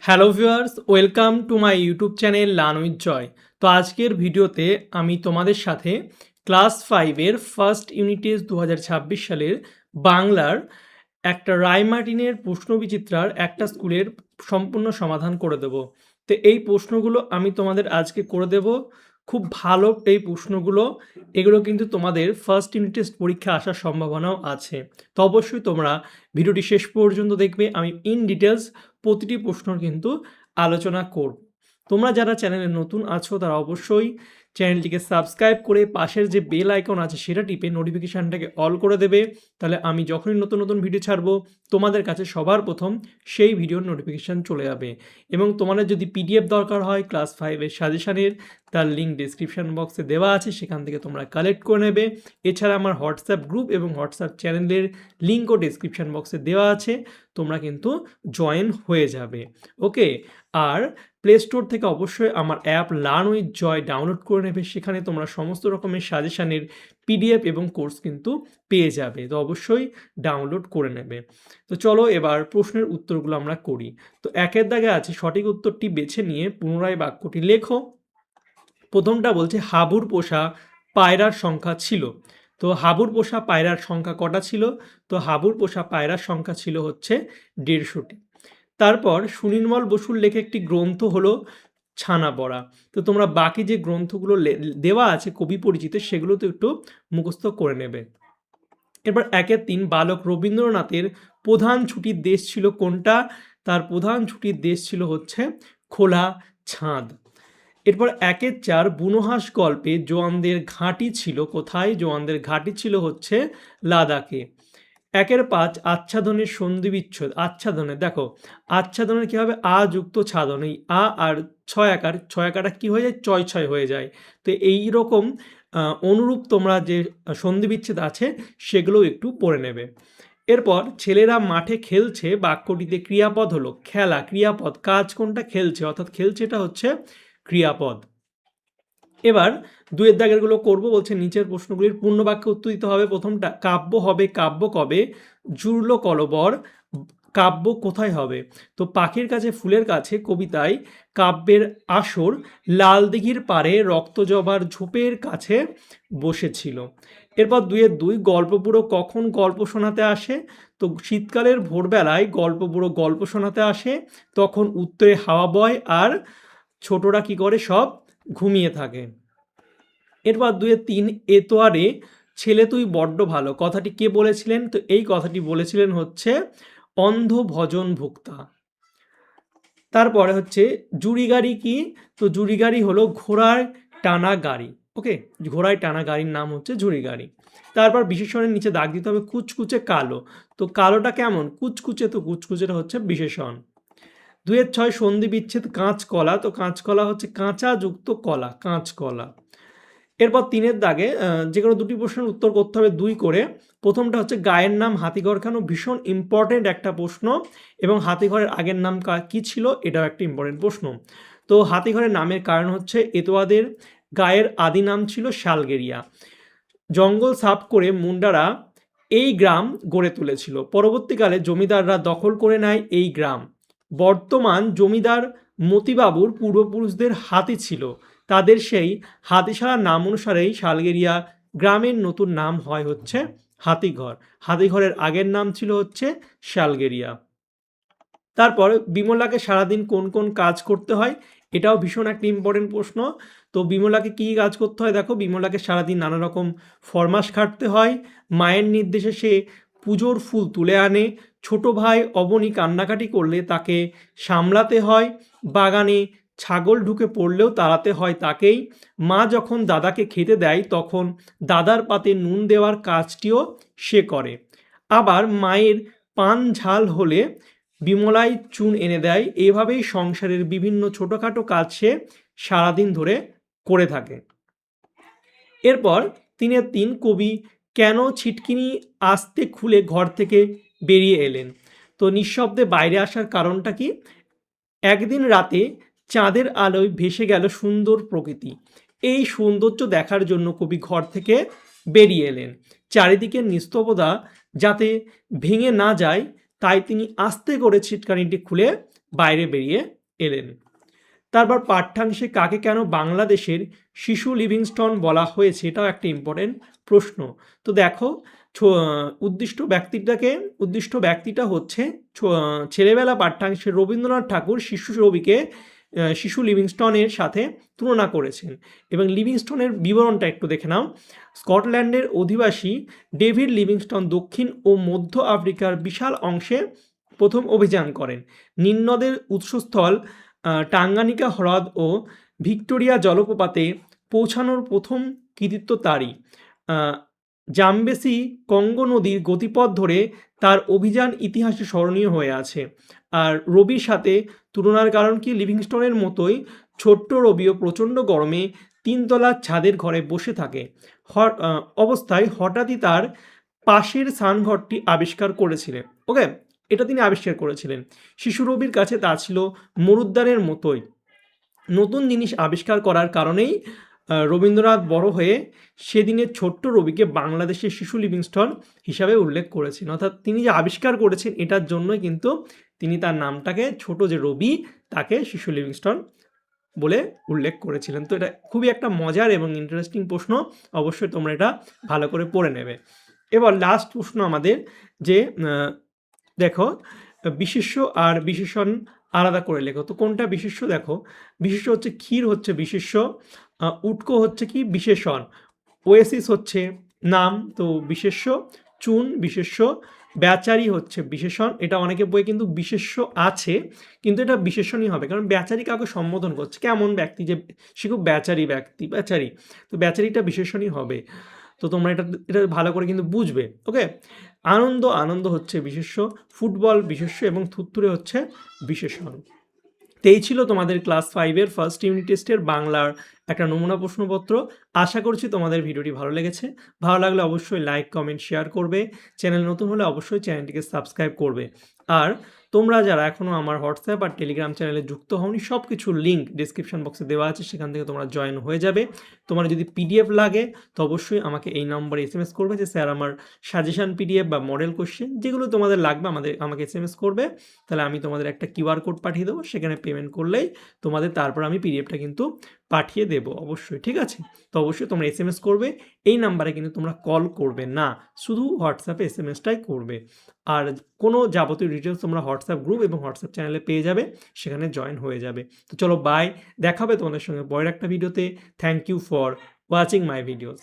Hello viewers, welcome to my YouTube channel learn with Joy. তো আজকের ভিডিওতে আমি তোমাদের সাথে ক্লাস 5-এর ফার্স্ট ইউনিট টেস্ট 2026 সালের বাংলার একটা রায়মার্টিনের প্রশ্নবিচিত্রার একটা স্কুলের সম্পূর্ণ সমাধান করে দেব। তো এই প্রশ্নগুলো আমি তোমাদের আজকে করে দেব। খুব ভালো এই প্রশ্নগুলো, এগুলো কিন্তু তোমাদের ফার্স্ট ইউনিট টেস্ট পরীক্ষা আসার সম্ভাবনাও আছে। তো অবশ্যই তোমরা ভিডিওটি শেষ পর্যন্ত দেখবে। আমি ইন ডিটেলস প্রতিটি প্রশ্নর কিন্তু আলোচনা করব। তোমরা যারা চ্যানেলে নতুন আছো তারা অবশ্যই চ্যানেলটিকে সাবস্ক্রাইব করে পাশের যে বেল আইকন আছে সেটা টিপে নোটিফিকেশানটাকে অল করে দেবে। তাহলে আমি যখনই নতুন নতুন ভিডিও ছাড়বো তোমাদের কাছে সবার প্রথম সেই ভিডিওর নোটিফিকেশান চলে যাবে। এবং তোমাদের যদি পিডিএফ দরকার হয় ক্লাস 5-এর সাজেশানের, তার লিঙ্ক ডিসক্রিপশান বক্সে দেওয়া আছে, সেখান থেকে তোমরা কালেক্ট করে নেবে। এছাড়া আমার হোয়াটসঅ্যাপ গ্রুপ এবং হোয়াটসঅ্যাপ চ্যানেলের লিঙ্কও ডিসক্রিপশান বক্সে দেওয়া আছে, তোমরা কিন্তু জয়েন হয়ে যাবে। ওকে, আর প্লে স্টোর থেকে অবশ্যই আমার app learn with Joy download করে নেবে। সেখানে তোমরা সমস্ত রকমের সাজেশানের পিডিএফ এবং কোর্স কিন্তু পেয়ে যাবে। তো অবশ্যই ডাউনলোড করে নেবে। তো চলো এবার প্রশ্নের উত্তরগুলো আমরা করি। তো একের দাগে আছে সঠিক উত্তরটি বেছে নিয়ে পুনরায় বাক্যটি লেখো। প্রথমটা বলছে হাবুর পোষা পায়রার সংখ্যা ছিল। তো হাবুর পোষা পায়রার সংখ্যা কটা ছিল? তো হাবুর পোষা পায়রার সংখ্যা ছিল হচ্ছে 150টি। তারপর সুনির্মল বসুর লেখা একটি গ্রন্থ হলো ছানাবড়া। তো তোমরা বাকি যে গ্রন্থগুলো দেওয়া আছে কবি পরিচিত সেগুলো তো একটু মুখস্থ করে নেবে। এরপর 1-3 বালক রবীন্দ্রনাথের প্রধান ছুটির দেশ ছিল কোনটা? তার প্রধান ছুটির দেশ ছিল হচ্ছে খোলা ছাদ। এরপর 1-4 বুনোহাঁস গল্পে জোয়ানদের ঘাঁটি ছিল কোথায়? জোয়ানদের ঘাঁটি ছিল হচ্ছে লাদাখে। 1-5 আচ্ছাদনের সন্ধি বিচ্ছেদ। আচ্ছাদনে দেখো, আচ্ছাদনের কী হবে? আ যুক্ত ছাদন, এই আ আর ছয় আকারটা কী হয়ে যায়? চয় ছয় হয়ে যায়। তো এই রকম অনুরূপ তোমরা যে সন্ধি বিচ্ছেদ আছে সেগুলোও একটু পড়ে নেবে। এরপর ছেলেরা মাঠে খেলছে বাক্যটিতে ক্রিয়াপদ হলো খেলা। ক্রিয়াপদ কাজ কোনটা? খেলছে, অর্থাৎ খেলছেটা হচ্ছে ক্রিয়াপদ। এবার 2-এর দাগেরগুলো করবো। বলছে নিচের প্রশ্নগুলির পূর্ণ বাক্যে উত্তর দিতে হবে। প্রথমটা কাব্য হবে কাব্য কবে? জুড়ল কলবর কাব্য কোথায় হবে? তো পাখির কাছে ফুলের কাছে কবিতায় কাব্যের আসর লাল দিঘির পাড়ে রক্তজবার ঝোপের কাছে বসেছিল। এরপর 2-2 গল্পবুড়ো কখন গল্প শোনাতে আসে? তো শীতকালের ভোরবেলায় গল্পবুড়ো গল্প শোনাতে আসে, তখন উত্তরে হাওয়া বয় আর ছোটরা কি করে? সব ঘুমিয়ে থাকে। এরপর 2-3 এতোয়ারে ছেলে তুই বড্ড ভালো কথাটি কে বলেছিলেন? তো এই কথাটি বলেছিলেন হচ্ছে অন্ধ ভজন ভুক্তা। তারপরে হচ্ছে জুড়ি গাড়ি কি? তো জুড়ি গাড়ি হলো ঘোড়ায় টানা গাড়ি। ওকে, ঘোড়ায় টানা গাড়ির নাম হচ্ছে জুড়ি গাড়ি। তারপর বিশেষণের নিচে দাগ দিতে হবে কুচকুচে কালো। তো কালোটা কেমন? কুচকুচে, তো কুচকুচেটা হচ্ছে বিশেষণ। 2-6 সন্ধি বিচ্ছেদ কাঁচকলা। তো কাঁচকলা হচ্ছে কাঁচা যুক্ত কলা, কাঁচকলা। এরপর 3-এর দাগে যে কোনো দুটি প্রশ্নের উত্তর করতে হবে 2 করে। প্রথমটা হচ্ছে গায়ের নাম হাতিঘর কেন? ভীষণ ইম্পর্টেন্ট একটা প্রশ্ন, এবং হাতিঘরের আগের নাম কী ছিল? এটাও একটা ইম্পর্টেন্ট প্রশ্ন। তো হাতিঘরের নামের কারণ হচ্ছে এতোয়াদের গায়ের আদি নাম ছিল শালগেরিয়া। জঙ্গল সাফ করে মুন্ডারা এই গ্রাম গড়ে তুলেছিল। পরবর্তীকালে জমিদাররা দখল করে নেয় এই গ্রাম। বর্তমান জমিদার মতিবাবুর পূর্বপুরুষদের হাতি ছিল, তাদের সেই হাতিশালার নাম অনুসারেই শালগেরিয়া গ্রামের নতুন নাম হয় হচ্ছে হাতিঘর। হাতিঘরের আগের নাম ছিল হচ্ছে শালগেরিয়া। তারপর বিমলাকে সারাদিন কোন কোন কাজ করতে হয়? এটাও ভীষণ একটা ইম্পর্টেন্ট প্রশ্ন। তো বিমলাকে কী কাজ করতে হয়? দেখো, বিমলাকে সারাদিন নানা রকম ফরমাশ খাটতে হয়। মায়ের নির্দেশে সে পুজোর ফুল তুলে আনে। ছোট ভাই অবনী কান্নাকাটি করলে তাকে সামলাতে হয়। বাগানে ছাগল ঢুকে পড়লেও তাড়াতে হয় তাকেই। মা যখন দাদাকে খেতে দেয় তখন দাদার পাতে নুন দেওয়ার কাজটিও সে করে। আবার মায়ের পান ঝাল হলে বিমলাই চুন এনে দেয়। এভাবেই সংসারের বিভিন্ন ছোটোখাটো কাজ সে সারাদিন ধরে করে থাকে। এরপর 3-3 কবি কেন ছিটকিনি আস্তে খুলে ঘর থেকে বেরিয়ে এলেন? তো নিঃশব্দে বাইরে আসার কারণটা কি? একদিন রাতে চাঁদের আলোয় ভেসে গেল সুন্দর প্রকৃতি। এই সৌন্দর্য দেখার জন্য কবি ঘর থেকে বেরিয়ে এলেন। চারিদিকের নিস্তব্ধতা যাতে ভেঙে না যায় তাই তিনি আস্তে করে ছিটকানিটি খুলে বাইরে বেরিয়ে এলেন। তারপর পাঠ্যাংশে কাকে কেন বাংলাদেশের শিশু লিভিংস্টন বলা হয়েছে, এটাও একটা ইম্পর্টেন্ট প্রশ্ন। তো দেখো, উদ্দিষ্ট ব্যক্তিটা হচ্ছে ছেলেবেলা পাঠ্যাংশে রবীন্দ্রনাথ ঠাকুর শিশু রবিকে শিশু লিভিংস্টনের সাথে তুলনা করেছেন। এবং লিভিংস্টনের বিবরণটা একটু দেখে নাও। স্কটল্যান্ডের অধিবাসী ডেভিড লিভিংস্টন দক্ষিণ ও মধ্য আফ্রিকার বিশাল অংশে প্রথম অভিযান করেন। নীলনদের উৎসস্থল টাঙ্গানিকা হ্রদ ও ভিক্টোরিয়া জলপ্রপাতে পৌঁছানোর প্রথম কৃতিত্ব তারই। জামবেসি কঙ্গো নদীর গতিপথ ধরে তার অভিযান ইতিহাসে স্মরণীয় হয়ে আছে। আর রবির সাথে তুলনার কারণ কি, লিভিংস্টনের মতোই ছোট্ট রবিও প্রচণ্ড গরমে তিনতলার ছাদের ঘরে বসে থাকে অবস্থায় হঠাৎই তার পাশের স্নানঘরটি আবিষ্কার করেছিলেন। ওকে, এটা তিনি আবিষ্কার করেছিলেন। শিশু রবির কাছে তা ছিল মরুদ্যানের মতোই। নতুন জিনিস আবিষ্কার করার কারণেই রবীন্দ্রনাথ বড় হয়ে সেদিনের ছোট্ট রবিকে বাংলাদেশের শিশু লিভিংস্টন হিসাবে উল্লেখ করেছেন। অর্থাৎ তিনি যে আবিষ্কার করেছেন এটার জন্যই কিন্তু তিনি তার নামটাকে, ছোট যে রবি, তাকে শিশু লিভিংস্টন বলে উল্লেখ করেছিলেন। তো এটা খুবই একটা মজার এবং ইন্টারেস্টিং প্রশ্ন, অবশ্যই তোমরা এটা ভালো করে পড়ে নেবে। এবার লাস্ট প্রশ্ন আমাদের, যে দেখো বিশেষ্য আর বিশেষণ আলাদা করে লেখো। তো কোনটা বিশেষ্য? দেখো, বিশেষ্য হচ্ছে ক্ষীর হচ্ছে বিশেষ্য, উটকো হচ্ছে কি বিশেষণ, ওয়েসিস হচ্ছে নাম, তো বিশেষ্য, চুন বিশেষ্য, ব্যাচারি হচ্ছে বিশেষণ। এটা অনেকে বই কিন্তু বিশেষ্য আছে, কিন্তু এটা বিশেষণই হবে, কারণ ব্যাচারি কাউকে সম্বোধন করছে, কেমন ব্যক্তি, যে সে খুব ব্যাচারি ব্যক্তি, ব্যাচারি, তো ব্যাচারিটা বিশেষণই হবে। তো তোমরা এটা এটা ভালো করে কিন্তু বুঝবে। ওকে, আনন্দ হচ্ছে বিশেষ্য, ফুটবল বিশেষ্য এবং থুত্তুরে হচ্ছে বিশেষণ। তো এই ছিল তোমাদের ক্লাস 5-এর ফার্স্ট ইউনিট টেস্টের বাংলার একটা নমুনা প্রশ্নপত্র। আশা করছি তোমাদের ভিডিওটি ভালো লেগেছে। ভালো লাগলে অবশ্যই লাইক, কমেন্ট, শেয়ার করবে। চ্যানেল নতুন হলে অবশ্যই চ্যানেলটিকে সাবস্ক্রাইব করবে। আর তোমরা যারা এখনও আমার হোয়াটসঅ্যাপ আর টেলিগ্রাম চ্যানেলে যুক্ত হওনি, সব কিছুর লিঙ্ক ডিসক্রিপশন বক্সে দেওয়া আছে, সেখান থেকে তোমরা জয়েন হয়ে যাবে। তোমার যদি পিডিএফ লাগে তো অবশ্যই আমাকে এই নম্বরে এসএমএস করবে যে স্যার আমার সাজেশন পিডিএফ বা মডেল কোশ্চেন যেগুলো তোমাদের লাগবে আমাকে এসএমএস করবে। তাহলে আমি তোমাদের একটা কিউআর কোড পাঠিয়ে দেবো, সেখানে পেমেন্ট করলেই তোমাদের তারপর আমি পিডিএফটা কিন্তু পাঠিয়ে দেবো অবশ্যই, ঠিক আছে? তো অবশ্যই তোমরা এসএমএস করবে। এই নাম্বারে কিন্তু তোমরা কল করবে না, শুধু হোয়াটসঅ্যাপে এসএমএসটাই করবে। আর কোনো যাবতীয় ডিটেলস তোমরা হোয়াটসঅ্যাপ গ্রুপ এবং হোয়াটসঅ্যাপ চ্যানেলে পেয়ে যাবে, সেখানে জয়েন হয়ে যাবে। তো চলো বাই, দেখা হবে তোমাদের সঙ্গে পরের একটা ভিডিওতে। Thank you for watching my videos.